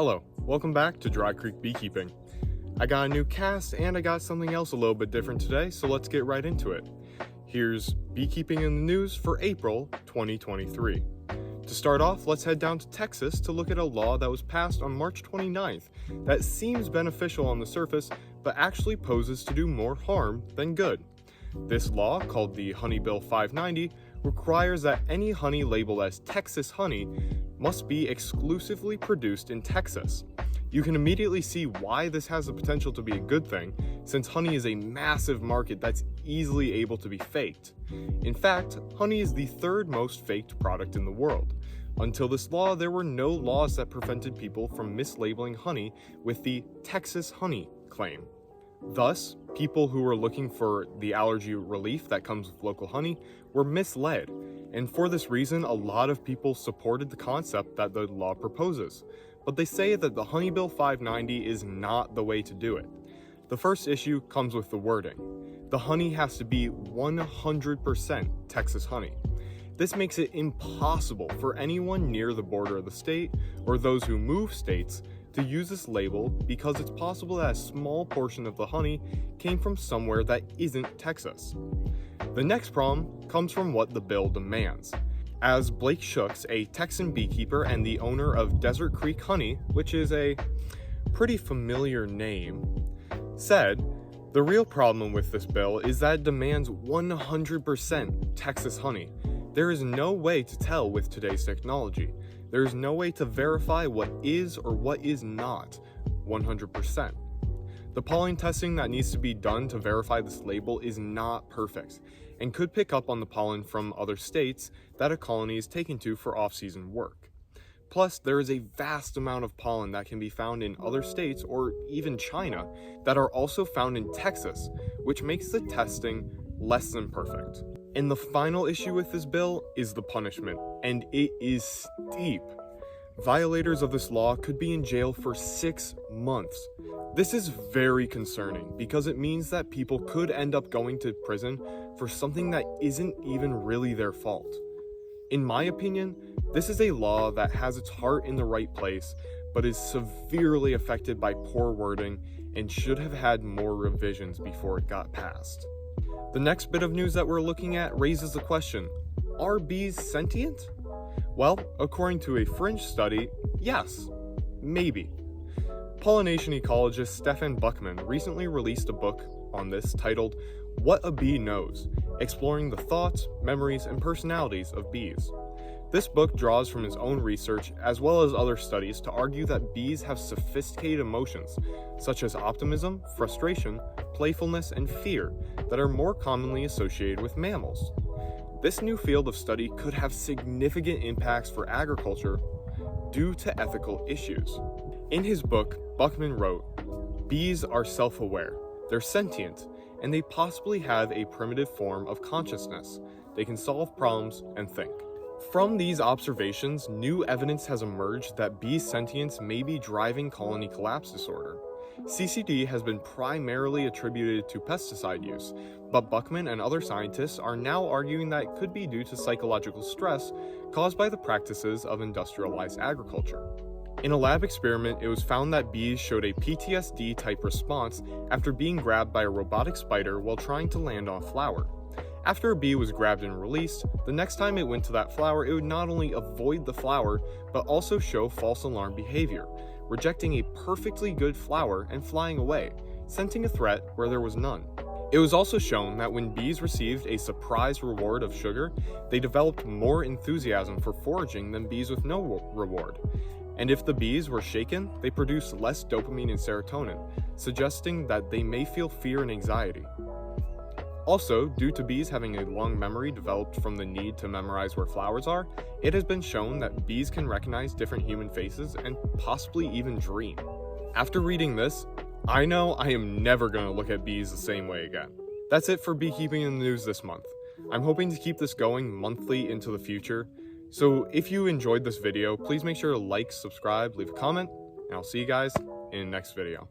Hello, welcome back to Dry Creek Beekeeping. I got a new cast and I got something else a little bit different today, so let's get right into it. Here's Beekeeping in the News for April 2023. To start off, let's head down to Texas to look at a law that was passed on March 29th that seems beneficial on the surface, but actually poses to do more harm than good. This law, called the Honey Bill 590, requires that any honey labeled as Texas honey must be exclusively produced in Texas. You can immediately see why this has the potential to be a good thing, since honey is a massive market that's easily able to be faked. In fact, honey is the third most faked product in the world. Until this law, there were no laws that prevented people from mislabeling honey with the Texas honey claim. Thus, people who were looking for the allergy relief that comes with local honey were misled, and for this reason, a lot of people supported the concept that the law proposes. But they say that the Honey Bill 590 is not the way to do it. The first issue comes with the wording. The honey has to be 100% Texas honey. This makes it impossible for anyone near the border of the state, or those who move states, to use this label because it's possible that a small portion of the honey came from somewhere that isn't Texas. The next problem comes from what the bill demands. As Blake Shooks, a Texan beekeeper and the owner of Desert Creek Honey, which is a pretty familiar name, said, the real problem with this bill is that it demands 100% Texas honey. There is no way to tell with today's technology. There is no way to verify what is or what is not 100%. The pollen testing that needs to be done to verify this label is not perfect, and could pick up on the pollen from other states that a colony is taken to for off-season work. Plus, there is a vast amount of pollen that can be found in other states or even China that are also found in Texas, which makes the testing less than perfect. And the final issue with this bill is the punishment, and it is steep. Violators of this law could be in jail for 6 months. This is very concerning because it means that people could end up going to prison for something that isn't even really their fault. In my opinion, this is a law that has its heart in the right place, but is severely affected by poor wording and should have had more revisions before it got passed. The next bit of news that we're looking at raises the question, are bees sentient? Well, according to a Fringe study, yes, maybe. Pollination ecologist Stefan Buchman recently released a book on this titled What a Bee Knows, exploring the thoughts, memories, and personalities of bees. This book draws from his own research as well as other studies to argue that bees have sophisticated emotions, such as optimism, frustration, playfulness, and fear, that are more commonly associated with mammals. This new field of study could have significant impacts for agriculture due to ethical issues. In his book, Buchman wrote, "Bees are self-aware, they're sentient, and they possibly have a primitive form of consciousness. They can solve problems and think." From these observations, new evidence has emerged that bee sentience may be driving colony collapse disorder. CCD has been primarily attributed to pesticide use, but Buchman and other scientists are now arguing that it could be due to psychological stress caused by the practices of industrialized agriculture. In a lab experiment, it was found that bees showed a PTSD-type response after being grabbed by a robotic spider while trying to land on a flower. After a bee was grabbed and released, the next time it went to that flower, it would not only avoid the flower, but also show false alarm behavior, rejecting a perfectly good flower and flying away, sensing a threat where there was none. It was also shown that when bees received a surprise reward of sugar, they developed more enthusiasm for foraging than bees with no reward. And if the bees were shaken, they produced less dopamine and serotonin, suggesting that they may feel fear and anxiety. Also, due to bees having a long memory developed from the need to memorize where flowers are, it has been shown that bees can recognize different human faces and possibly even dream. After reading this, I know I am never going to look at bees the same way again. That's it for Beekeeping in the News this month. I'm hoping to keep this going monthly into the future, so if you enjoyed this video, please make sure to like, subscribe, leave a comment, and I'll see you guys in the next video.